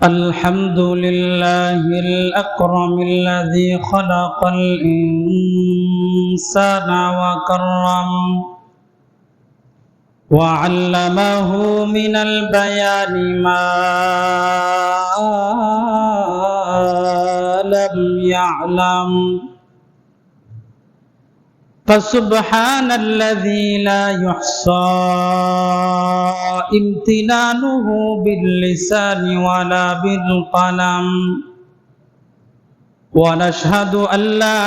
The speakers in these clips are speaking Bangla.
الحمد لله الأكرم الذي خلق الإنسان وكرم وعلمه من البيان ما لم يعلم فسبحان الذي لا يحصى امتنانه باللسان ولا بالقلم ونشهد أن لا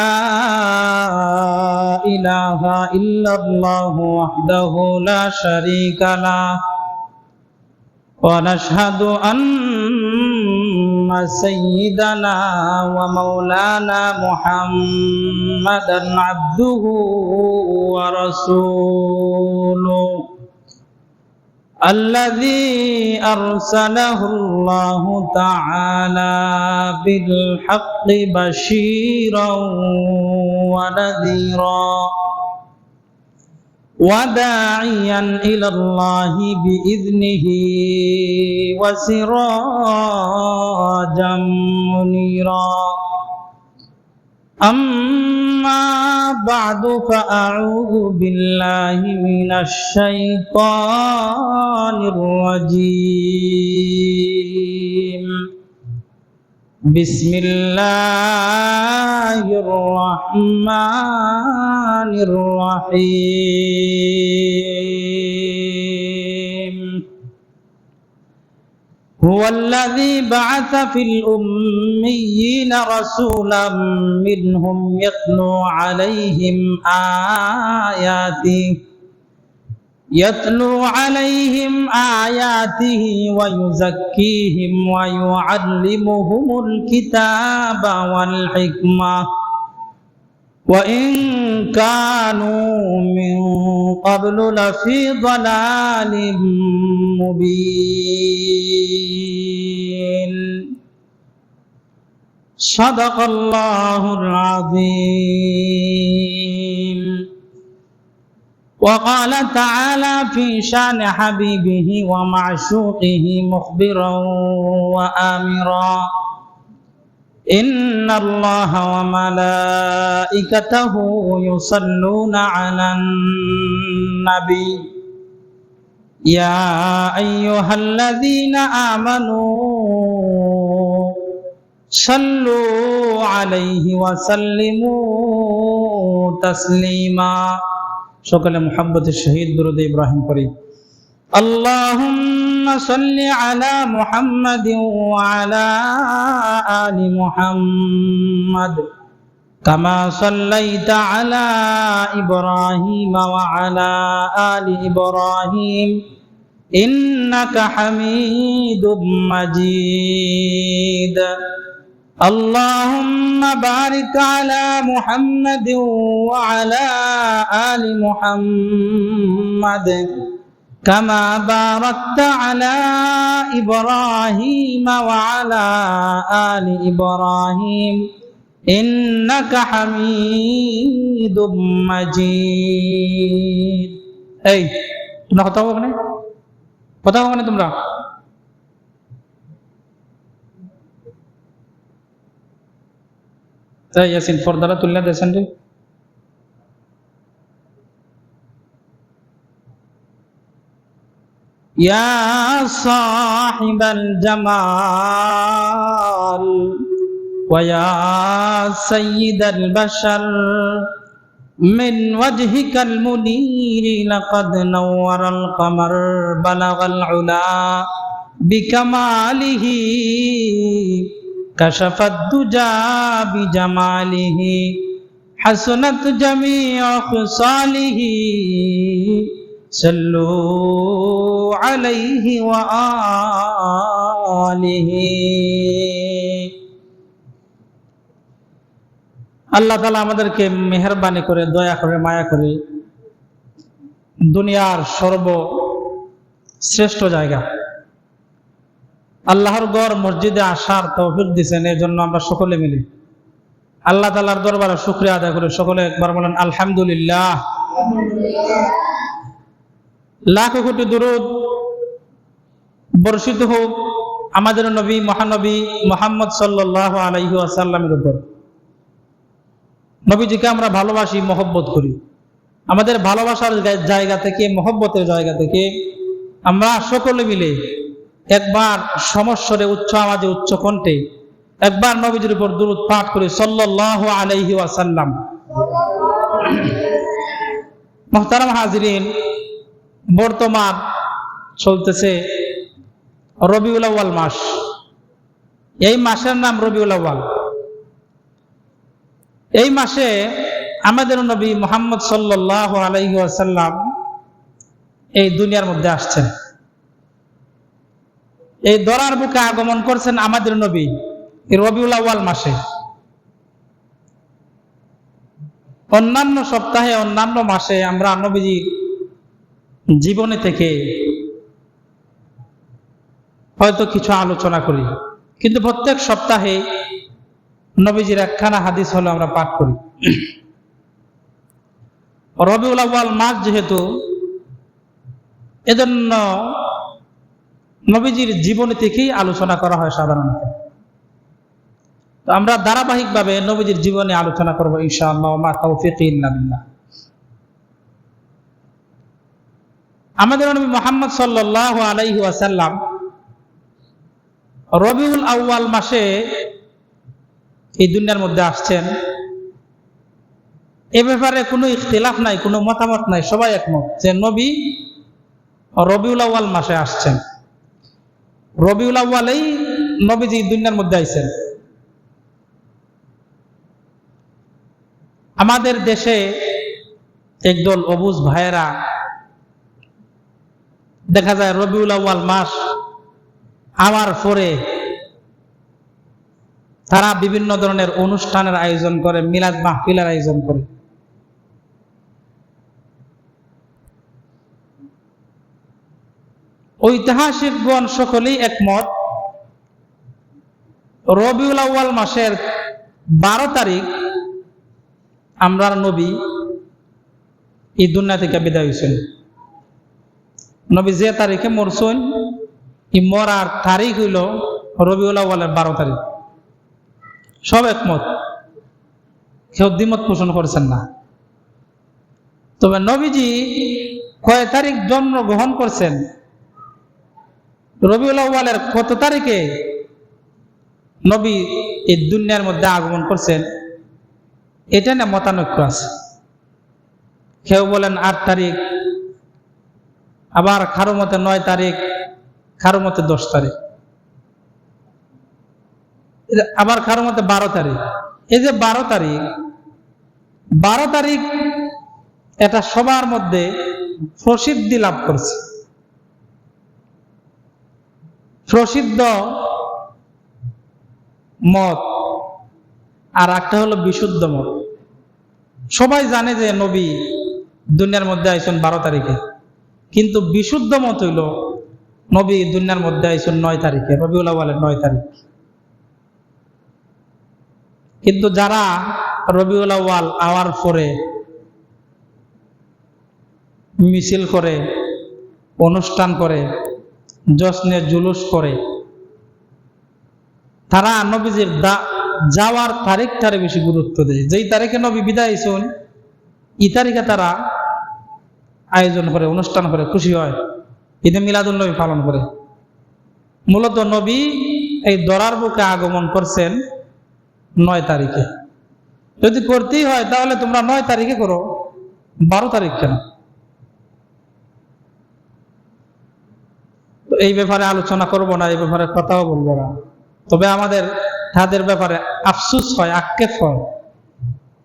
إله إلا الله وحده لا شريك له ونشهد أن سيدنا ومولانا محمدا عبده ورسوله الذي أرسله الله تعالى بالحق بشيرا ونذيرا وداعيا إلى الله بإذنه وسراجا منيرا أما بعد فأعوذ بالله من الشيطان الرجيم بسم الله الرحمن الرحيم هو الذي بعث في الأميين رسولا منهم يتلو عليهم آياته ويزكيهم ويعلمهم الكتاب والحكمة وإن كانوا من قبل لفي ضلال مبين صدق الله العظيم وقال تعالى في شان حبيبه ومعشوقه مخبرا وآمرا إن الله وملائكته يصلون على النبي يا أيها الذين آمنوا صلوا عليه وسلموا تسليما شكرا محبة الشهيد درود إبراهيم قريب اللهم صل على محمد وعلى آل محمد كما صليت على إبراهيم وعلى آل إبراهيم إنك حميد مجيد اللهم بارك على محمد وعلى آل محمد كما باركت على إبراهيم وعلى آل إبراهيم إنك حميد مجيد এই তোমরা কথা বলো না তোমরা তাই ইয়াসিন পর্দাটা তুললে দেন রে يا صاحب الجمال ويا سيد البشر من وجهك المنير لقد نور القمر بلغ العلا بكماله كشف الدجى بجماله حسنت جميع خصاله صلوا عليه وآله আল্লাহ তাআলা আমাদেরকে মেহেরবানি করে দয়া করে মায়া করে দুনিয়ার সর্বশ্রেষ্ঠ জায়গা আল্লাহর ঘর মসজিদে আসার তৌফিক দিয়েছেন। এই জন্য আমরা সকলে মিলে আল্লাহ তাআলার দরবারে শুকরিয়া আদায় করে সকলে একবার বলেন আলহামদুলিল্লাহ। লাখো কোটি দুরূদ বর্ষিত হোক আমাদের নবী মহানবী মুহাম্মদ সাল্লাল্লাহু আলাইহি ওয়াসাল্লামের উপর। নবীজিকে আমরা ভালোবাসি, মহব্বত করি। আমাদের ভালোবাসার জায়গা থেকে, মহব্বতের জায়গা থেকে আমরা সকলে মিলে একবার সমস্বরে, উচ্চ আওয়াজে, উচ্চ কণ্ঠে একবার নবীজির উপর দুরূদ পাঠ করি, সাল্লাল্লাহু আলাইহি ওয়াসাল্লাম। মুহতারাম হাজিরিন, বর্তমান চলতেছে রবিউল আউয়াল মাস। এই মাসের নাম রবিউল আউয়াল। এই মাসে আমাদের নবী মুহাম্মদ সাল্লাল্লাহু আলাইহি ওয়াসাল্লাম এই দুনিয়ার মধ্যে আসছেন। এই দরার বুকে আগমন করছেন আমাদের নবী এই রবিউল আউয়াল মাসে। অন্যান্য সপ্তাহে, অন্যান্য মাসে আমরা নবীজি জীবনী থেকে হয়তো কিছু আলোচনা করি, কিন্তু প্রত্যেক সপ্তাহে নবীজির একখানা হাদিস হলো আমরা পাঠ করি। রবিউল আউয়াল মাস যেহেতু, এজন্য নবীজির জীবনী থেকেই আলোচনা করা হয় সাধারণত। তো আমরা ধারাবাহিকভাবে নবীজির জীবনে আলোচনা করব ইনশাআল্লাহ, মা তাওফীক ইল্লা বিল্লাহ। আমাদের নবী মুহাম্মদ সাল্লাল্লাহু আলাইহি ওয়াসাল্লাম রবিউল আউয়াল মাসে এই দুনিয়ার মধ্যে আসছেন। এ ব্যাপারে কোনো ইখতিলাফ নাই, কোনো মতামত নাই, সবাই একমত যে নবী রবিউল আউয়াল মাসে আসছেন। রবিউল আউয়ালেই নবীজি দুনিয়ার মধ্যে আইছেন। আমাদের দেশে একদল অবুঝ ভাইয়েরা দেখা যায় রবিউল আউয়াল মাস আমার পরে তারা বিভিন্ন ধরনের অনুষ্ঠানের আয়োজন করে, মিলাদ মাহফিলের আয়োজন করে। ঐতিহাসিকগণ সকলেই একমত, রবিউল আউয়াল মাসের 12 তারিখ আমরার নবী এই দুনিয়া থেকে বিদায় হয়েছেন। নবী যে তারিখে মরছেন, এই মরার তারিখ হইল রবিউল আউয়ালের 12 তারিখ। সব একমত, কেউ দ্বিমত পোষণ করছেন না। তবে নবীজি কয় তারিখ জন্মগ্রহণ করছেন, রবিউল আউয়ালের কত তারিখে নবী এই দুনিয়ার মধ্যে আগমন করছেন, এটা না মতানৈক্য আছে। কেউ বলেন 8 তারিখ, আবার কারো মতে 9 তারিখ, কারো মতে 10 তারিখ, আবার কারো মতে 12 তারিখ। এই যে 12 তারিখ এটা সবার মধ্যে প্রসিদ্ধি লাভ করছে, প্রসিদ্ধ মত। আর একটা হলো বিশুদ্ধ মত। সবাই জানে যে নবী দুনিয়ার মধ্যে আইছেন 12 তারিখে, কিন্তু বিশুদ্ধ মত হইল নবী দুনিয়ার মধ্যে আইছেন 9 তারিখে, রবিউল আউয়ালের 9 তারিখ। কিন্তু যারা রবিউল আউয়াল আওয়ার পরে মিছিল করে, অনুষ্ঠান করে, জশ্নে জুলুস করে, তারা নবীজির যাওয়ার তারিখটারে বেশি গুরুত্ব দেয়। যেই তারিখে নবী বিদায় হইছেন, এই তারিখে তারা আয়োজন করে, অনুষ্ঠান করে, খুশি হয়, ঈদে মিলাদুন নবী পালন করে। মূলত নবী এই দরার বুকে আগমন করছেন 9 তারিখে। যদি করতেই হয় তাহলে তোমরা 9 তারিখে করো, 12 তারিখ কেন? তো এই ব্যাপারে আলোচনা করব না, এই ব্যাপারে কথাও বলবো না। তবে আমাদের তাদের ব্যাপারে আফসোস হয়, আক্ষেপ হয়,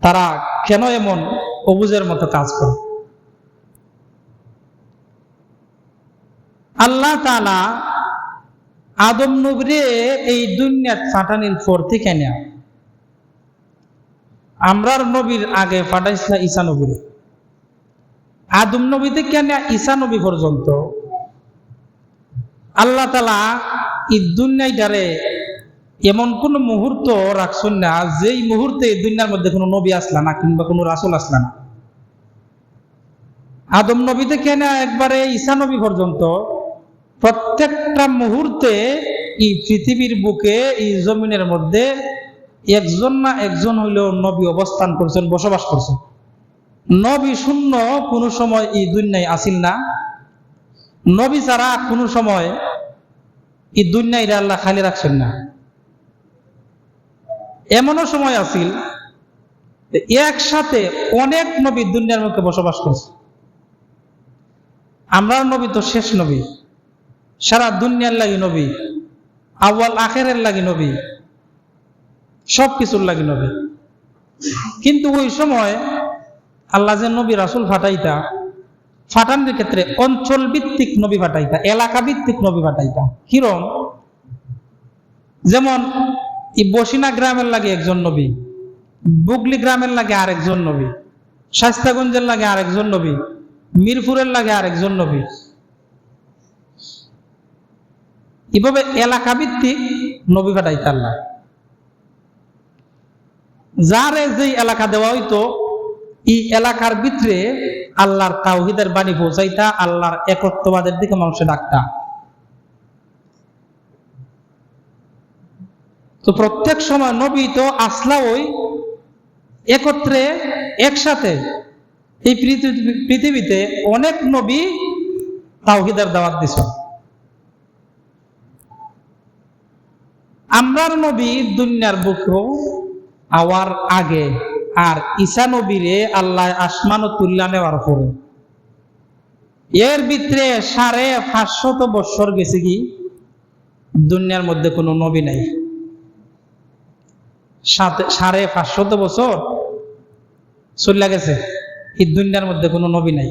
তারা কেন এমন অবুঝের মতো কাজ করে। আল্লাহ তাআলা আদম নবীরে এই দুনিয়ার ফাটানির পর থেকে নেয়া, আমরার নবীর আগে ফাটাইছিল ঈসা নবীরে। আদম নবী থেকে নেয়া ঈসা নবী পর্যন্ত আল্লাহ তাআলা এই দুনিয়াটারে এমন কোন মুহূর্ত রাখছেন না যেই মুহূর্তে এই দুনিয়ার মধ্যে কোনো নবী আসলা না, কিংবা কোনো রাসূল আসলা না। আদম নবী থেকে নেয়া একবারে ঈসা নবী পর্যন্ত প্রত্যেকটা মুহূর্তে এই পৃথিবীর বুকে এই জমিনের মধ্যে একজন না একজন হইলেও নবী অবস্থান করছেন, বসবাস করছেন। নবী শূন্য কোনো সময় এই দুনিয়ায় আসিল না। নবী ছাড়া কোনো সময় এই দুনিয়ায় আল্লাহ খালি রাখছেন না। এমনও সময় আসিল একসাথে অনেক নবী দুনিয়ার মুখে বসবাস করছে। আমরা নবী তো শেষ নবী, সারা দুনিয়ার লাগি নবী, আউয়াল আখেরের লাগি নবী, সবকিছুর লাগি নবী। কিন্তু ওই সময় আল্লাহ যে নবী রাসূল ফাটানোর ক্ষেত্রে অঞ্চল ভিত্তিক নবী ফাটাইতা, এলাকা ভিত্তিক নবী ফাটাইতা। কিরম? যেমন এই বসিনা গ্রামের লাগে একজন নবী, বুগলি গ্রামের লাগে আরেকজন নবী, শাস্তাগঞ্জের লাগে আরেকজন নবী, মিরপুরের লাগে আরেকজন নবী। এভাবে এলাকা ভিত্তিক নবী ফাটাইতা আল্লাহ। যারে যেই এলাকা দেওয়া হইতো এই এলাকার ভিতরে আল্লাহর তাওহীদের বাণী পৌঁছাইতা, আল্লাহর একত্ববাদের দিকে মানুষে ডাকতা। তো প্রত্যেক সময় নবী তো আসলা ওই একত্রে একসাথে। এই পৃথিবীতে অনেক নবী তাওহীদের দাওয়াত দিছ। আমরার নবী দুনিয়ার বুকেও আওয়ার আগে, আর ঈসা নবীরে আল্লাহ আসমান তুল্লা নেওয়ার পরে এর ভিতরে 550 বছর গেছে কি দুনিয়ার মধ্যে কোনো নবী নাই। 550 বছর চলে গেছে, এই দুনিয়ার মধ্যে কোনো নবী নাই।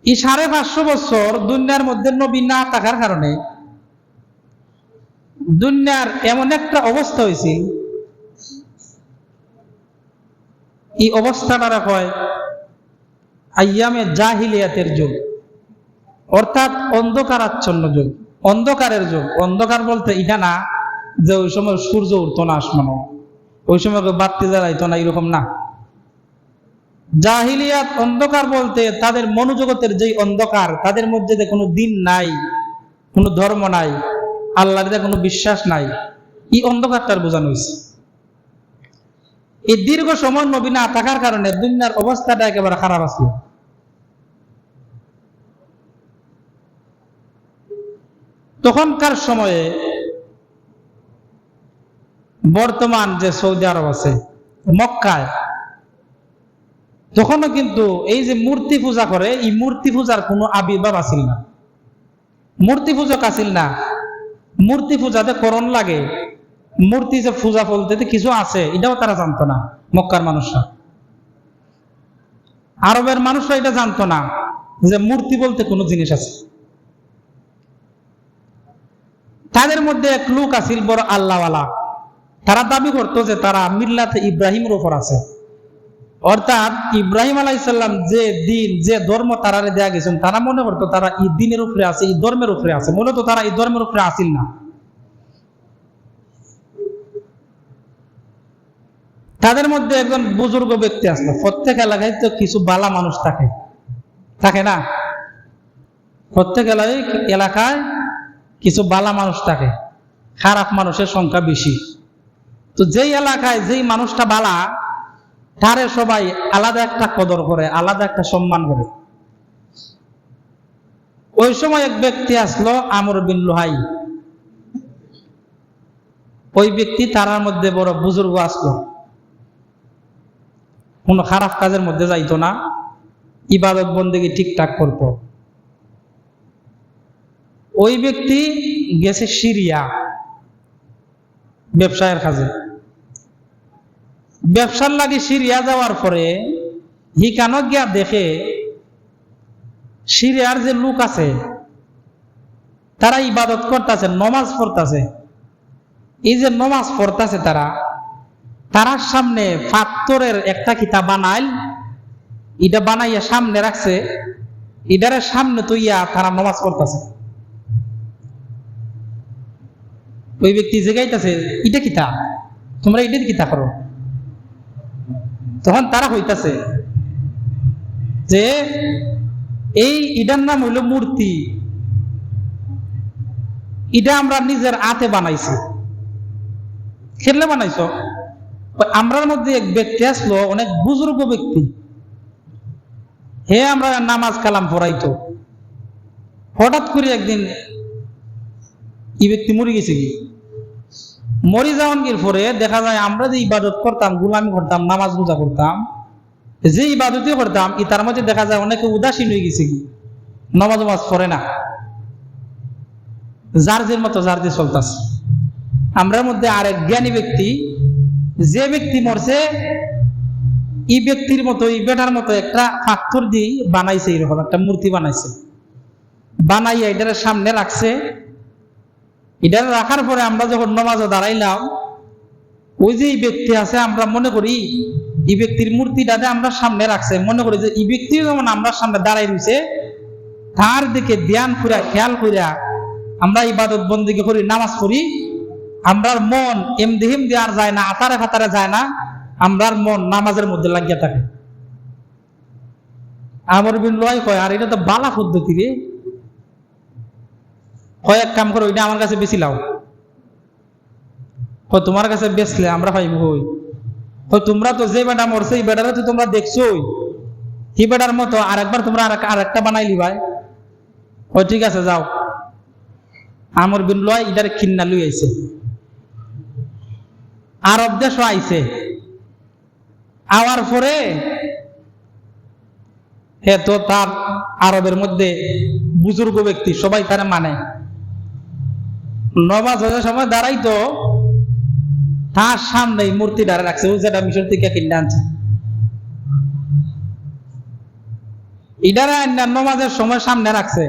এই 550 বছর দুনিয়ার মধ্যে নবী না থাকার কারণে দুনিয়ার এমন একটা অবস্থা হয়েছিল, এই অবস্থাটা হয় আইয়ামে জাহিলিয়াতের যুগ, অর্থাৎ অন্ধকারাচ্ছন্ন যুগ, অন্ধকারের যুগ। অন্ধকার বলতে এটা না যে ওই সময় সূর্য উঠতো না আসমানো, ওই সময় বাতি জ্বালাইতো না, এরকম না। জাহিলিয়াত অন্ধকার বলতে তাদের মনোজগতের যেই অন্ধকার, তাদের মধ্যে কোনো দিন নাই, কোনো ধর্ম নাই, আল্লাহর কোনো বিশ্বাস নাই, এই অন্ধকারটার বোঝানো হয়েছে। এই দীর্ঘ সময় নবী না থাকার কারণে দুনিয়ার অবস্থাটা একেবারে খারাপ আছে। তখনকার সময়ে বর্তমান যে সৌদি আরব আছে, মক্কায়, তখনও কিন্তু এই যে মূর্তি পূজা করে, এই মূর্তি পূজার কোনো আবির্ভাব আসিল না, মূর্তি পূজক আসিল না। মূর্তি পূজাতে করণ লাগে, মূর্তি যে পূজা বলতে কিছু আছে এটাও তারা জানতো না। মক্কার মানুষরা, আরবের মানুষরা এটা জানতো না যে মূর্তি বলতে কোনো জিনিস আছে। তাদের মধ্যে এক লোক আছিল বড় আল্লাহওয়ালা, তারা দাবি করতো যে তারা মিল্লাতে ইব্রাহিমের উপর আছে, অর্থাৎ ইব্রাহিম আলাইহিস সালাম যে দিন যে ধর্ম তারারে দেয়া গেছেন, তারা মনে করতো তারা এই দিনের উপরে আছে, এই ধর্মের উপরে আছে। মূলত তারা এই ধর্মের উপরে আসিল না। তাদের মধ্যে একজন বুজুর্গ ব্যক্তি আসলো। প্রত্যেক এলাকায় তো কিছু বালা মানুষ থাকে, থাকে না? প্রত্যেক এলাকায় কিছু বালা মানুষ থাকে, খারাপ মানুষের সংখ্যা বেশি। তো যেই এলাকায় যেই মানুষটা বালা, তারে সবাই আলাদা একটা কদর করে, আলাদা একটা সম্মান করে। ওই সময় এক ব্যক্তি আসলো, আমর বিন লুহাই। ওই ব্যক্তি তারার মধ্যে বড় বুজুর্গ আসলো, কোনো খারাপ কাজের মধ্যে যাইতো না, ইবাদত বন্দেগী ঠিকঠাক করতো। ওই ব্যক্তি গেছে সিরিয়া ব্যবসায়ের কাজে। ব্যবসার লাগে সিরিয়া যাওয়ার পরে হিকানো গিয়া দেখে সিরিয়ার যে লোক আছে তারা ইবাদত করতেছে, নমাজ পড়তেছে। এই যে নমাজ পড়তেছে তারার সামনে পাথরের একটা কিতাব বানাইল, এটা বানাইয়া সামনে রাখছে, এটারে সামনে তুইয়া তারা নমাজ পড়তেছে। ওই ব্যক্তি জিগাইতেছে, এটা কিতা, তোমরা এটা কিতা করো? তখন তারা হইতাছে যে এই ইটার নাম হইল মূর্তি, এটা আমরা নিজের হাতে বানাইছি। খেললে বানাইছ? আমরার মধ্যে এক ব্যক্তি আসলো, অনেক বুজুর্গ ব্যক্তি, হে আমরা নামাজ কালাম পড়াইতো। হঠাৎ করে একদিন এই ব্যক্তি মরে গেছে। কি মরে যাওয়ান গিয়ে পরে দেখা যায় আমরা যে ইবাদত করতাম, গুলামি করতাম, নামাজ রোজা করতাম, যে ইবাদতই করতাম, তার মধ্যে দেখা যায় অনেকে উদাসীন হয়ে গেছে। কি নামাজ পড়ে না, যার যে মতো যার যে চলতেছে। আমরার মধ্যে আরেক জ্ঞানী ব্যক্তি, যে ব্যক্তি মরছে এই ব্যক্তির মতো, এই বেটার মতো একটা পাথর দিয়ে বানাইছে, এরকম একটা মূর্তি বানাইছে, বানাইয়া এটার সামনে রাখছে। এটা রাখার পরে আমরা যখন নামাজে দাঁড়াইলাম, ওই যে এই ব্যক্তি আছে, আমরা মনে করি এই ব্যক্তির মূর্তিটাতে আমরা সামনে রাখছে, মনে করি যে এই ব্যক্তি যেমন আমরা সামনে দাঁড়াই রয়েছে, তার দিকে ধ্যান কইরা খেয়াল কইরা আমরা ইবাদত বন্দেগী করি, নামাজ পড়ি। আমরার মন এমদি হেমদি আর যায় না, আতারে ফাতারে যায় না, আমরার মন নামাজের মধ্যে লাগিয়ে থাকে। আমর বিন লয় কয়, আর এটা তো বালা পদ্ধতি রে, কয়েক কাম করো, এটা আমার কাছে বেশি লাও। তোমার কাছে বেচলে আমরা পাইব হই। তোমরা তো যে বেটা মরছে এই বেটারে তো তোমরা দেখছোই, এই বেটার মতো আরেকবার তোমরা আরেকটা বানাই লিবাই। ঠিক আছে যাও। আমর বিন লয় ইটারে কিন্না লই আইছে, আরব দেশ আইছে। আওয়ার পরে হে তো তার আরবের মধ্যে বুজুর্গ ব্যক্তি, সবাই তারা মানে। নামাজ সময় দাঁড়াইতো, তার সামনে মূর্তি দাঁড়া রাখছে, ও যেটা মিশর থেকে কিনে আনছে। ইদারা নামাজের সময় সামনে রাখছে।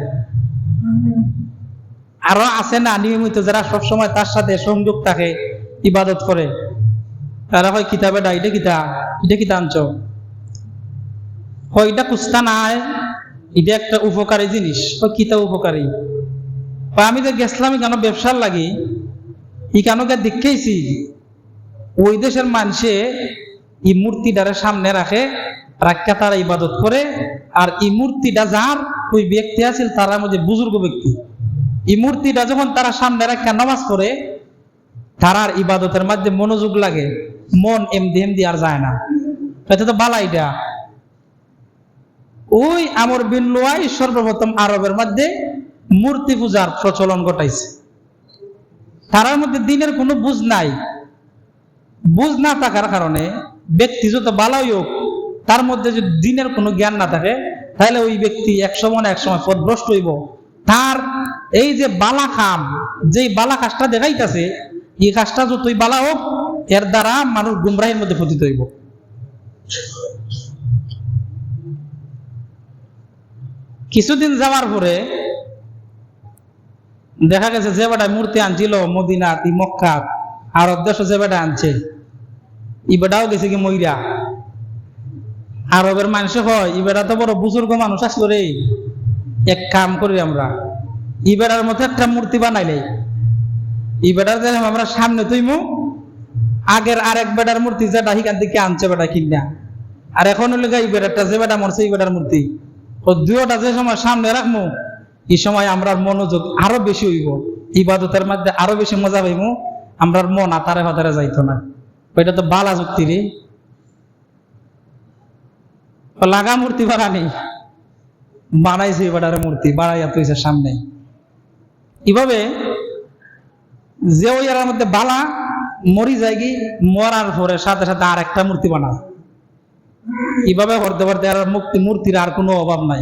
আরো আছে না নিয়মিত যারা সবসময় তার সাথে সংযোগ থাকে, ইবাদত করে, তারা হয় কিতাবে ডা, এটা কিতা আনছ, হয় এটা কুস্তা নাই, এটা একটা উপকারী জিনিস। কিতা উপকারী? আমি তো গেছিলাম কেন ব্যবসার লাগি, ই কেন দেখেছি ওই দেশের মানুষে এই মূর্তিটারে সামনে রাখে, রাখা তারা ইবাদত করে। আর এই মূর্তিটা যার ওই ব্যক্তি আছে তার মধ্যে বুজুর্গ ব্যক্তি, এই মূর্তিটা যখন তারা সামনে রাখা নামাজ পড়ে, তারার ইবাদতের মধ্যে মনোযোগ লাগে, মন এমদি এমদি আর যায় না। এটা তো বালা। এটা ওই আমর বিন লুয়াই সর্বপ্রথম আরবের মধ্যে মূর্তি পূজার প্রচলন ঘটাইছে। তারার মধ্যে দিনের কোনো বুঝ নাই। বুঝ না থাকার কারণে ব্যক্তি যত বালাই হোক, তার মধ্যে যদি দিনের কোনো জ্ঞান না থাকে, তাহলে ওই ব্যক্তি এক সময় না এক সময় পথভ্রষ্ট হইব। তার এই যে বালা খাম, যে বালা কাজটা দেখাইতেছে, এই কাজটা যতই বালা হোক, এর দ্বারা মানুষ গুমরাহির মধ্যে পতিত হইব। কিছুদিন যাওয়ার পরে দেখা গেছে যে বেটা মূর্তি আনছিল মদিনা, মক্কা, আরব দেশ যে বেটা আনছে, ই বেটাও গেছে কি মইরা। আরবের মানুষ হয়, ই বেটা তো বড় বুজুর্গ মানুষ আসলো রে, এক কাম করি আমরা ই বেটার মতো একটা মূর্তি বানাইলে, ই বেটার আমরা সামনে তুইমু, আগের আরেক বেটার মূর্তি যেটা হিখান থেকে আনছে বেটা কিনা, আর এখন হলো এই বেটারটা যে বেটা মরছে এই বেটার মূর্তি, ও দুটা যে সময় সামনে রাখবো, এই সময় আমরা মনোযোগ আরো বেশি হইব, ইবাদতের মধ্যে আরো বেশি মজা পাইব, আমরা মন আতারে ফাতারে যাইতো না। ওইটা তো বালা যুক্তি রে, লাগা মূর্তি বানানি বানাইছে, বেটার মূর্তি বাড়াইয়া তুইছে সামনে। এভাবে যে ওই এর মধ্যে বালা মরি যায়, কি মরার পরে সাথে সাথে আর একটা মূর্তি বানায়। এভাবে করতে পারতে আর মূর্তির আর কোনো অভাব নাই,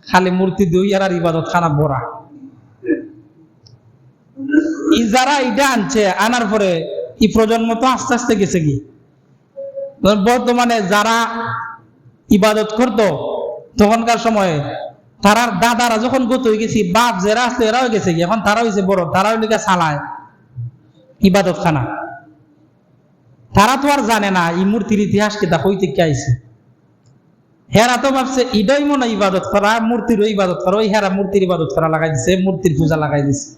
খালি মূর্তি দুই আর ইবাদত খানা ভরা। যারা এটা আনছে, আনার পরে এই প্রজন্ম তো আস্তে আস্তে গেছে কি, বর্তমানে যারা ইবাদত করতো তখনকার সময়ে, তারার দাদারা যখন গত হয়ে গেছি, বাপ যারা আসতো এরাও গেছে কি, এখন তারা হয়েছে বড়, তারাও লিখে চালায় ইবাদত খানা। তারা তো আর জানে না এই মূর্তির ইতিহাস কি, তা হই থেকে আইছে। হেরা তো ভাবছে ইডাই মনে ইবাদত করা, মূর্তিরও ইবাদত করা, ওই হেরা মূর্তির ইবাদত করা লাগাই দিছে, মূর্তির পূজা লাগাই দিছে।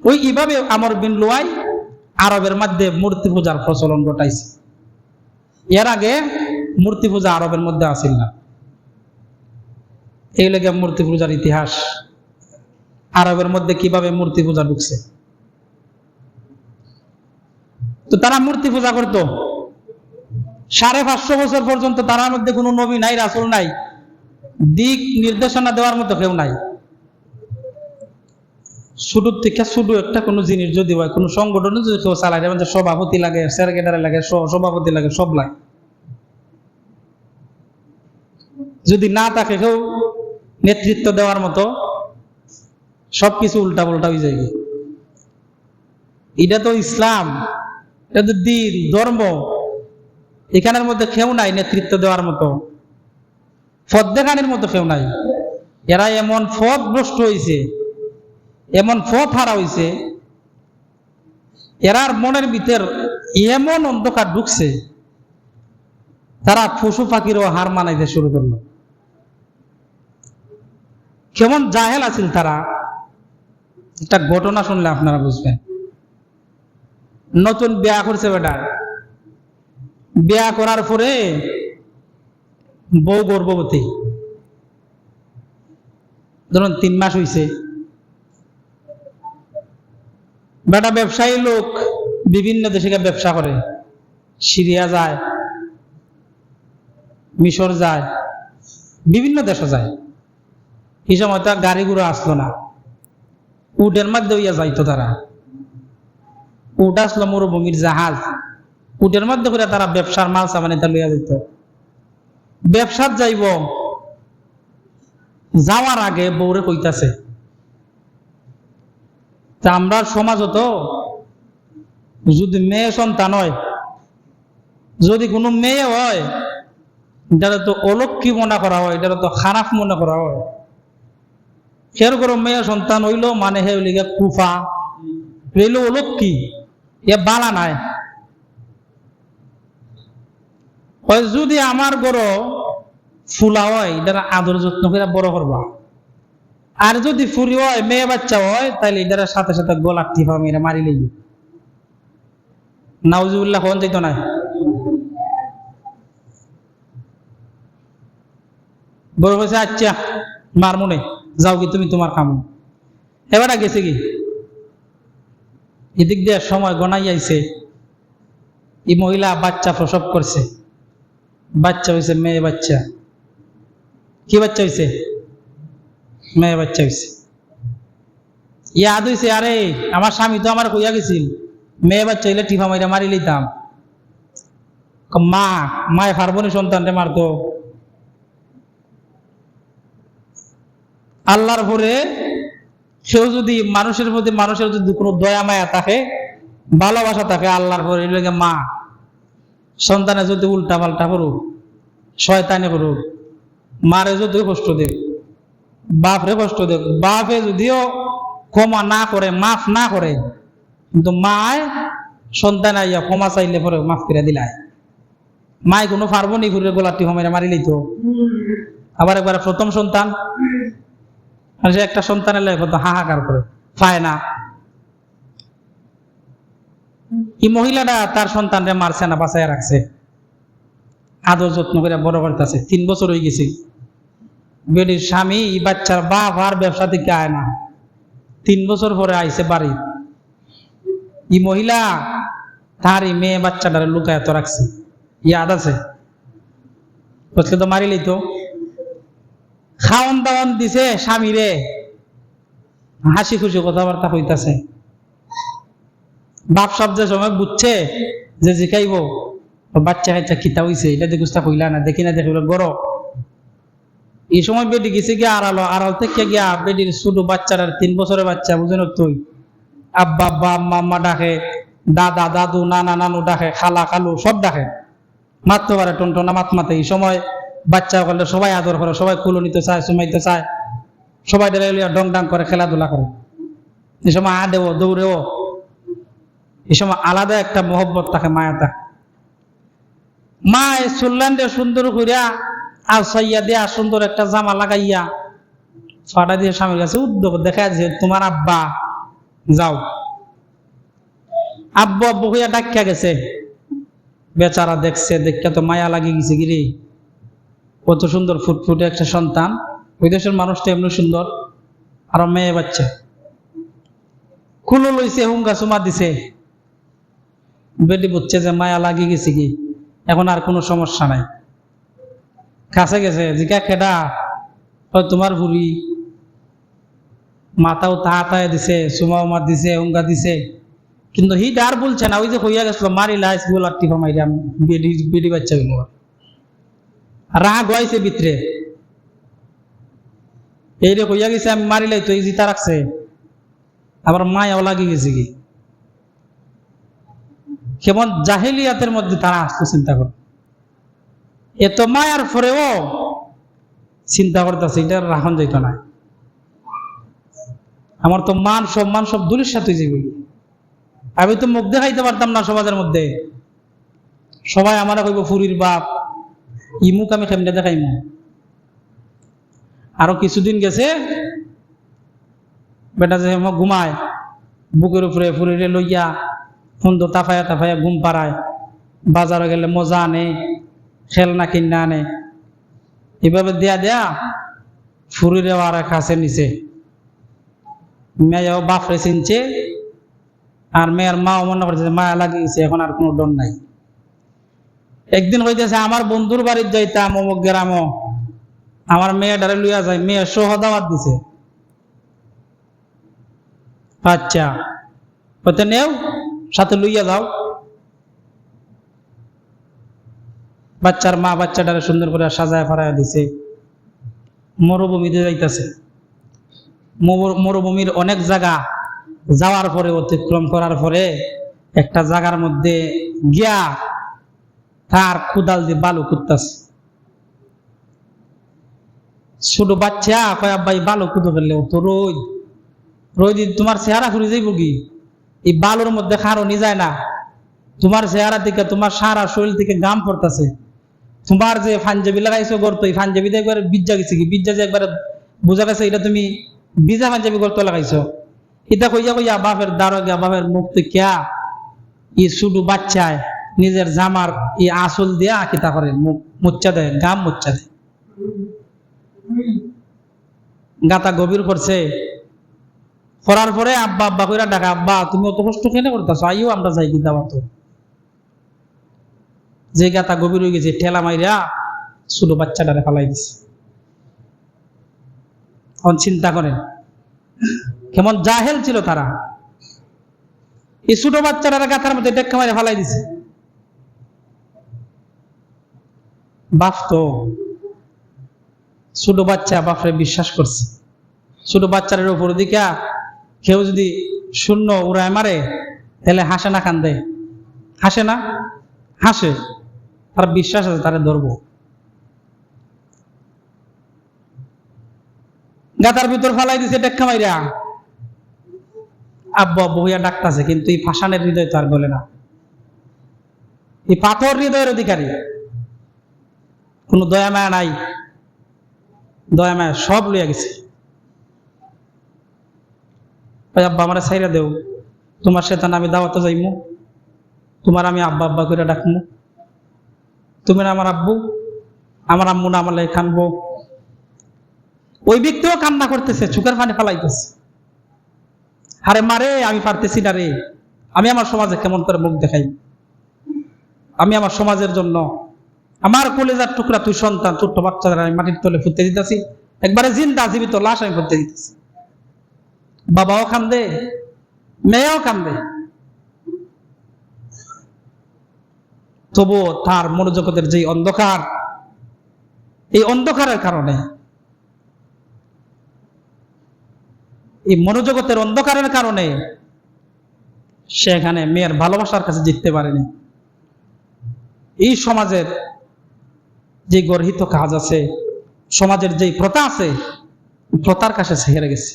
ওই এইভাবে আমর বিন লুয়াই আরবের মধ্যে মূর্তি পূজার প্রচলন ঘটাইছে। এর আগে মূর্তি পূজা আরবের মধ্যে আসিল না। এই লেগে মূর্তি পূজার ইতিহাস। আরবের মধ্যে কিভাবে মূর্তি পূজা ঢুকছে। তো তারা মূর্তি পূজা করতো 550 বছর পর্যন্ত। তার মধ্যে কোনো নবী নাই, রাসূল নাই, দিক নির্দেশনা দেওয়ার মতো কেউ নাই। শুরু থেকে শুধু একটা কোনো জিনিস যদি হয়, কোনো সংগঠনে যদি কেউ চালায়, যেমন সভাপতি লাগে, সেক্রেটারি লাগে, সভাপতি লাগে, সব লাগে। যদি না থাকে কেউ নেতৃত্ব দেওয়ার মতো, সবকিছু উল্টা পাল্টা হয়ে যায়। এটা তো ইসলাম, এটা তো দ্বীন, ধর্ম। এখানের মধ্যে কেউ নাই নেতৃত্ব দেওয়ার মতো, পথ দেখানোর মতো কেউ নাই। এরা এমন পথ ভ্রষ্ট হয়েছে, এমন পথ হারা হয়েছে, এরার মনের ভিতর এমন অন্ধকার ঢুকছে, তারা পশু পাখিরও হার মানাইতে শুরু করলো। কেমন জাহেল আছেন তারা। একটা ঘটনা শুনলে আপনারা বুঝবেন। নতুন বিয়া করছে বেটা, বিয়া করার পরে বউ গর্ভবতী, ধরুন 3 মাস হইছে। বেটা ব্যবসায়ী লোক, বিভিন্ন দেশে ব্যবসা করে, সিরিয়া যায়, মিশর যায়, বিভিন্ন দেশে যায়। এই সময় তো গাড়ি ঘোড়া আসলো না, উটের মধ্যে হইয়া যাইতো তারা। উট আসলো মরুভূমির জাহাজ, উটের মধ্যে করে তারা ব্যবসার মাল সামানিতা লইয়া যেত। ব্যবসার যাইব, যাওয়ার আগে বউরে কইতাছে, তা আমরা সমাজত যদি মেয়ে সন্তান হয়, যদি কোনো মেয়ে হয়, এটা তো অলক্ষী মনে করা হয়, এটা তো খারাপ মনে করা হয়। খের করো মেয়ে সন্তান হইল মানে হে হইলে কুফা, হইল অলক্ষী, এ বালা নাই। যদি আমার গড় ফুলা হয়, এটা আদর যত্ন করে বড় করবা। আর যদি ফুরি হয়, মেয়ে বাচ্চা হয়, তাহলে এটার সাথে সাথে গলার টিপা মেয়েরা মারি লইবে। নাউজুবিল্লাহ কোন যাইতো না। বড় হয়েছে, আচ্ছা মার মনে যাও কি তুমি তোমার কাম। এবার গেছে কি, এদিক দিয়ে সময় গনাই আইছে। এই মহিলা বাচ্চা প্রসব করছে, বাচ্চা হয়েছে মেয়ে বাচ্চা। কি বাচ্চা হয়েছে? মেয়ে বাচ্চা হয়েছে। ইয়াদ হয়েছে, আরে আমার স্বামী তো আমার কইয়া গেছিল মেয়ে বাচ্চা হইলে টিফা মাইরা মারি লইতাম। মা মায় ফারবনি সন্তানরে মারতো। আল্লাহর ভরে সেও যদি মানুষের প্রতি মানুষের যদি কোনো দয়া মায়া থাকে, ভালোবাসা থাকে, আল্লাহর ভরে মা সন্তানে যদি উল্টা পাল্টা করুক, শয়তানি করুক, মারে যদিও কষ্ট দেব, বাপরে কষ্ট দেব, বাপে যদিও ক্ষমা না করে, মাফ না করে, কিন্তু মায় সন্তান আইয়া ক্ষমা চাইলে পরে মাফ করে দিলায়। মায় কোনো পারবো নি ঘুরে গোলাটি হোমেরা মারিলেই তো। আবার একবার প্রথম সন্তান, সে একটা সন্তানের লাগে কত হাহাকার করে, পায় না। এই মহিলাটা তার সন্তানরে মারছে না, বাঁচাইয়া রাখছে, আদর যত্ন করে বড় করতেছে। 3 বছর হয়ে গেছে। বেডির স্বামী বাচ্চার বাপ আর ব্যবসা থেকে আয় না, 3 বছর পরে আইছে বাড়ি। এই মহিলা তার এই মেয়ে বাচ্চাটারে লুকায় তো রাখছে, ইয়াদ আছে। বলছে তো মারিলেই তো। খাওয়ান দাওয়ান দিছে স্বামীরে, হাসি খুশি কথাবার্তা হইতাছে। বাপ সব যে সময় বুঝছে যে জিকাইব বাচ্চা হাইচা খিতা হইছে, এটা দেখুস্তা কইলা না, দেখি না দেখিল গড়। এই সময় বেডি গেছে গিয়া আড়াল থেকে গিয়া বেডির ছোট বাচ্চার 3 বছরের বাচ্চা, বুঝেন তুই, আব্বা আব্বা আম্মা আম্মা ডাকে, দাদা দাদু নানা নানু ডাকে, খালা খালু সব ডাকে, মারতে পারে টনটনা মাত মাতে। এই সময় বাচ্চা করলে সবাই আদর করে, সবাই কুলো নিতে চায়, সুমাইতে চায়, সবাই ডেলে লিয়া ডং ডাং করে, খেলাধুলা করে। এই সময় আদেও দৌড়েও, এই সময় আলাদা একটা মহব্বত থাকে, মায়া থাকে। মা চুল্লান দিয়ে সুন্দর করিয়া আর সাইয়া দিয়া সুন্দর একটা জামা লাগাইয়া ফাটা দিয়ে স্বামীর কাছে উদ্যোগ দেখা যে তোমার আব্বা যাও। আব্বু আব্বু হইয়া ডাকিয়া গেছে। বেচারা দেখছে, দেখা তো মায়া লাগিয়ে গেছে, গিরি কত সুন্দর ফুটফুটে একটা সন্তান। ওই দেশের মানুষটা এমনি সুন্দর, আর মেয়ে বাচ্চা। কুলো লইছে, হুঙ্গা চুমা দিছে। বেটি বুঝছে যে মায়া লাগি গেছে কি, এখন আর কোনো সমস্যা নাই। কাছে গেছে, জিকা খেডা, তোমার বুড়ি। মাথাও তাহাতায় দিছে, চুমা উমা দিছে, হুঙ্গা দিছে, কিন্তু হি আর বলছে না। ওই যে হইয়া গেছিল মারি লাইস বলার টিফা মাইরাম বেটি বাচ্চা গুলো রাগ হয়েছে ভিতরে। এই রে হইয়া গেছে, আমি মারিলাই তো এই জিতা রাখছে, আবার মায়াও লাগি গেছে কি। কেমন জাহেলিয়াতের মধ্যে তারা আসতো, চিন্তা কর। এত মায়ার পরেও চিন্তা করতেছে এটা রাখন যাইত না। আমার তো মান সম্মান সব দূরের সাথে যাবে। আমি তো মুখ দেখাইতে পারতাম না সমাজের মধ্যে। সবাই আমার কইব ফুরির বাপ, ই মুখ আমি কেমনে দেখাইম। আরো কিছুদিন গেছে, বেটা যে ঘুমায় বুকের উপরে ফুরিরে লইয়া সুন্দর তাফায়া তাফায়া ঘুম পাড়ায়, বাজারে গেলে মজা আনে, খেলনা কিনা আনে, এভাবে দেয়া দেয়া ফুরিরে আর কাছে নিছে। মেয়েও বাপরে চিনছে, আর মেয়ের মাও মনে করছে মায়া লাগিয়েছে, এখন আর কোনো ডর নাই। একদিন হইতেছে আমার বন্ধুর বাড়ির যাইতাম অমুক গ্রামও, আমার মেয়েটারে লইয়া যায়, মেয়ে সহ দাওয়াত দিছে। আচ্ছা হইতে নেও, সাথে লইয়া যাও। বাচ্চার মা বাচ্চাটারে সুন্দর করে সাজায় ফারায় দিছে। মরুভূমিতে যাইতেছে, মরুভূমির অনেক জায়গা যাওয়ার পরে, অতিক্রম করার পরে একটা জায়গার মধ্যে গিয়া তার কুদাল দিয়ে বালু কুদতেছে। ছোট বাচ্চা কয় আব্বাই বালু কুদো ফেললে তো রোদ রোদ তোমার চেহারা ঘুরে যাইব কি, এই বালুর মধ্যে খারণই যায় না। তোমার চেহারা থেকে, তোমার সারা শরীর থেকে গাম পড়তেছে। তোমার যে পাঞ্জাবি লাগাইছো গর্ত, এই পাঞ্জাবিতে একবারে বিজ্জা গেছে কি, বিজ্জা যে একবারে বোঝা গেছে এটা তুমি বিজা পাঞ্জাবি গর্ত লাগাইছো। এটা কইয়া কইয়া বাপের দাঁড়ো গিয়া বাপের মুখ থেকে ই শুধু বাচ্চায় নিজের জামার এই আসল দিয়া কিতা করে মুচ্চা দেয়, গাম মুচ্চা দেয়। গাতা গভীর করছে, করার পরে আব্বা আব্বা কইরা ডাকা, আব্বা তুমি অত কষ্ট কেন করতেছো, আইও আমরা যাই কি দাওয়া। তো যে গাতা গভীর হয়ে গেছে, ঠেলা মাইরা ছোট বাচ্চাটারে ফালাই দিছে। এখন চিন্তা করেন কেমন জাহেল ছিল তারা। এই ছোট বাচ্চাটারে গাথার মধ্যে টেক্কা মাইরা ফালাই দিছে। বাপ তো ছোট বাচ্চা বাপরে বিশ্বাস করছে। ছোট বাচ্চারের উপর দিকে কেউ যদি শূন্য উড়ায় মারে তাহলে হাসে না কান্দে? হাসে না? হাসে। তার বিশ্বাস আছে তারে ধরবো। গাতার ভিতর ফালাই দিছে টেক্কা মাইরা। আব্বু আব্বু হইয়া ডাকতেছে, কিন্তু এই ফাঁসানের হৃদয় তো আর বলে না। এই পাথর হৃদয়ের অধিকারী, কোন দয়া মায়া নাই। দয়া মায়া সব লইয়া গেছে। আব্বা আমার ছাইরা দেও, তোমার সেতান আমি দাওয়াতে যাইমু, তোমার আমি আব্বা আব্বা করে ডাকমু, তুমি না আমার আব্বু, আমার আম্মু না আমার লাই কানবো। ওই ব্যক্তিও কান্না করতেছে, চোখের পানি ফালাইতেছে। আরে মারে আমি পারতেছি না রে, আমি আমার সমাজে কেমন করে মুখ দেখাই, আমি আমার সমাজের জন্য আমার কলেজার টুকরা তুই সন্তান ছোট্ট বাচ্চাদের আমি মাটির তলে ফুটতে দিতেছি, একবারে জিন্দা জীবিত লাশ আমি ফুটতে দিতেছি। বাবাও কান্দে, মেয়েও কান্দে, তবুও তার মনোজগতের যে অন্ধকার, এই অন্ধকারের কারণে, এই মনোজগতের অন্ধকারের কারণে সে এখানে মেয়ের ভালোবাসার কাছে জিততে পারেনি। এই সমাজের যে গর্হিত কাজ আছে, সমাজের যে প্রথা আছে, প্রথার কাছে সে হেরে গেছে।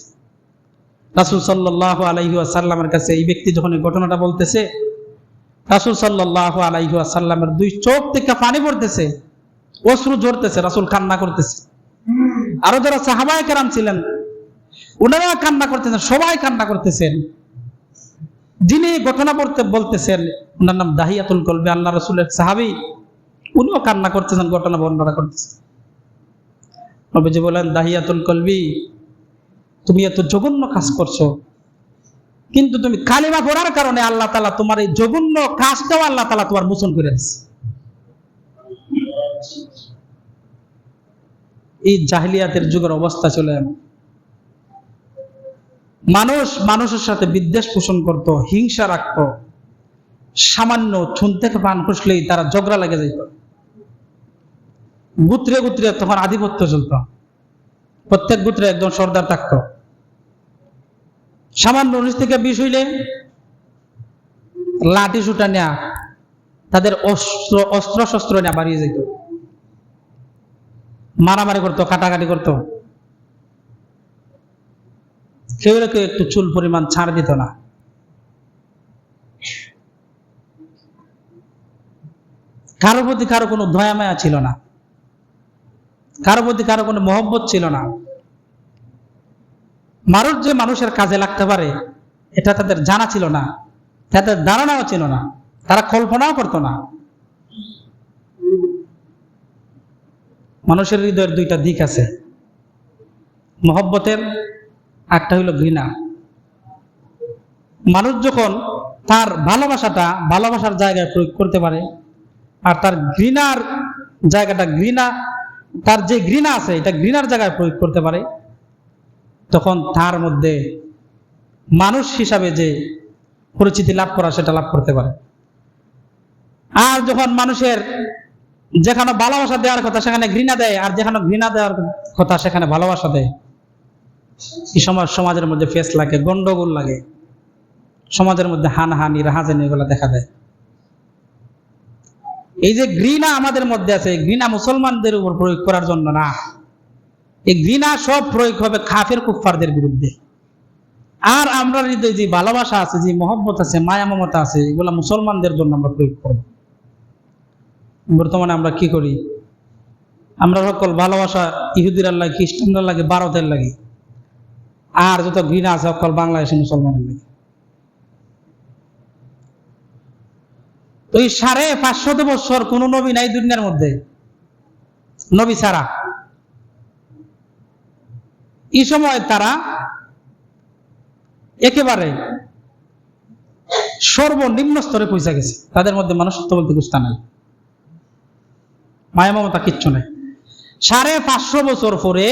রাসূল সাল্লাল্লাহু আলাইহি ওয়াসাল্লামের কাছে এই ব্যক্তি যখন এই ঘটনাটা বলতেছে, রাসূল সাল্লাল্লাহু আলাইহি ওয়াসাল্লামের দুই চোখ থেকে পানি পড়তেছে, অশ্রু ঝরতেছে, রাসূল কান্না করতেছে। আরো যারা সাহাবায়ে কেরাম ছিলেন ওনারা কান্না করতেছেন, সবাই কান্না করতেছেন। যিনি ঘটনা বলতেছেন ওনার নাম দাহিয়াতুল কলবি, আল্লাহ রাসূলের সাহাবী, উনিও কান্না করতেছেন, ঘটনা বর্ণনা করতেছেন। নবীজি বলেন, দাহিয়াতুল কলবি তুমি এত জঘন্য কাজ করছো, কিন্তু তুমি কালিমা পড়ার কারণে আল্লাহ তাআলা তোমার এই জঘন্য কাজটাও আল্লাহ তাআলা তোমার মোচন করে দিচ্ছে। এই জাহিলিয়াতের যুগের অবস্থা চলে এমন। মানুষ মানুষের সাথে বিদ্বেষ পোষণ করত, হিংসা রাখত, সামান্য চুন থেকে পান খুঁজলেই তারা ঝগড়া লেগে যেত। গোত্রে গোত্রে তখন আধিপত্য চলত, প্রত্যেক গোত্রে একজন সর্দার থাকতো। সামান্য 19 থেকে 20 হইলে লাঠি সুটা নেয়া, তাদের অস্ত্র শস্ত্র নেয়া বাড়িয়ে যেত, মারামারি করতো, কাটাকাটি করতো। কেউ কেউ একটু চুল পরিমাণ ছাড় দিত না। কারো প্রতি কারো কোনো দয়া মায়া ছিল না, কারো প্রতি কারো কোনো মহব্বত ছিল না। মানুষ যে মানুষের কাজে লাগতে পারে এটা তাদের জানা ছিল না, তাদের ধারণাও ছিল না, তারা কল্পনাও করতো না। মানুষের হৃদয়ের দুইটা দিক আছে, মহব্বতের, একটা হইল ঘৃণা। মানুষ যখন তার ভালোবাসাটা ভালোবাসার জায়গায় প্রয়োগ করতে পারে, আর তার ঘৃণার জায়গাটা তার যে ঘৃণা আছে এটা ঘৃণার জায়গায় প্রয়োগ করতে পারে, তখন তার মধ্যে মানুষ হিসাবে যে পরিচিতি লাভ করা সেটা লাভ করতে পারে। আর যখন মানুষের যেখানে ভালোবাসা দেওয়ার কথা সেখানে ঘৃণা দেয়, আর যেখানে ঘৃণা দেওয়ার কথা সেখানে ভালোবাসা দেয়, এই সময় সমাজের মধ্যে ফেস লাগে, গন্ডগোল লাগে, সমাজের মধ্যে হানাহানি রাহাজানি এগুলো দেখা দেয়। এই যে ঘৃণা আমাদের মধ্যে আছে, ঘৃণা মুসলমানদের উপর প্রয়োগ করার জন্য না, এই ঘৃণা সব প্রয়োগ হবে কাফের কুফফারদের বিরুদ্ধে। আর আমরা হৃদয়ে যে ভালোবাসা আছে, যে মহব্বত আছে, মায়া মমতা আছে, এগুলা মুসলমানদের জন্য আমরা প্রয়োগ করব। বর্তমানে আমরা কি করি? আমরা সকল ভালোবাসা ইহুদির লাগে, খ্রিস্টানদের লাগে, ভারতের লাগে, আর যত ঘৃণা আছে সকল বাংলাদেশি মুসলমানের লাগে। তো এই 550 বছর কোন নবী নাই দুনিয়ার মধ্যে, নবী ছাড়া। এই সময় তারা একেবারে সর্বনিম্ন স্তরে পৌঁছে গেছে, তাদের মধ্যে মানুষত্ব বলতে কিছু নাই, মায়া মমতা কিচ্ছু নাই। 550 বছর পরে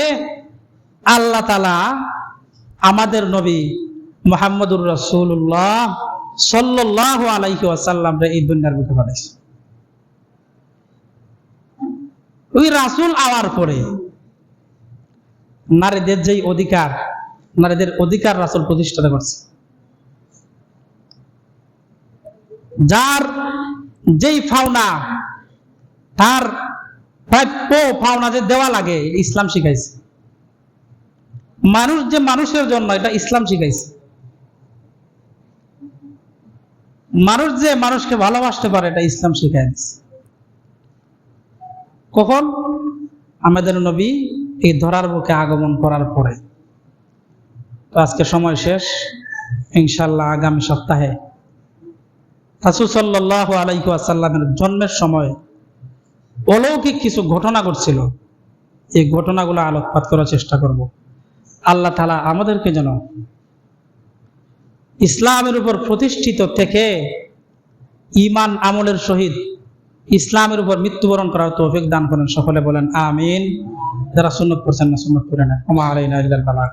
আল্লাহ তাআলা আমাদের নবী মুহাম্মদুর রাসূলুল্লাহ সাল্লাল্লাহু আলাইহি ওয়াসাল্লাম এই দুনিয়ার বুকে পাঠাইছে। ওই রাসূল আওয়ার পরে নারীদের যেই অধিকার, নারীদের অধিকার রাসূল প্রতিষ্ঠা করছে। যার যেই পাওনা, তার প্রাপ্য পাওনা যে দেওয়া লাগে ইসলাম শিখাইছে। মানুষ যে মানুষের জন্য, এটা ইসলাম শিখাইছে। মানুষ যে মানুষকে ভালোবাসতে পারে, এটা ইসলাম শিখাই দিচ্ছে। কখন? আমাদের নবী এই ধরার বুকে আগমন করার পরে। তো আজকে সময় শেষ, ইনশাআল্লাহ আগামী সপ্তাহে রাসূল সাল্লাল্লাহু আলাইহি ওয়াসাল্লামের জন্মের সময় অলৌকিক কিছু ঘটনা ঘটছিল, এই ঘটনাগুলো আলোকপাত করার চেষ্টা করব। আল্লাহ তাআলা আমাদেরকে যেন ইসলামের উপর প্রতিষ্ঠিত থেকে ঈমান আমলের সহিত ইসলামের উপর মৃত্যুবরণ করার তৌফিক দান করেন। সকলে বলেন আমিন। যারা সুন্নাত পড়ছেন না সুন্নাত পড়ে নেন। ওয়া আলাইনা ইল্লাল বালাগ।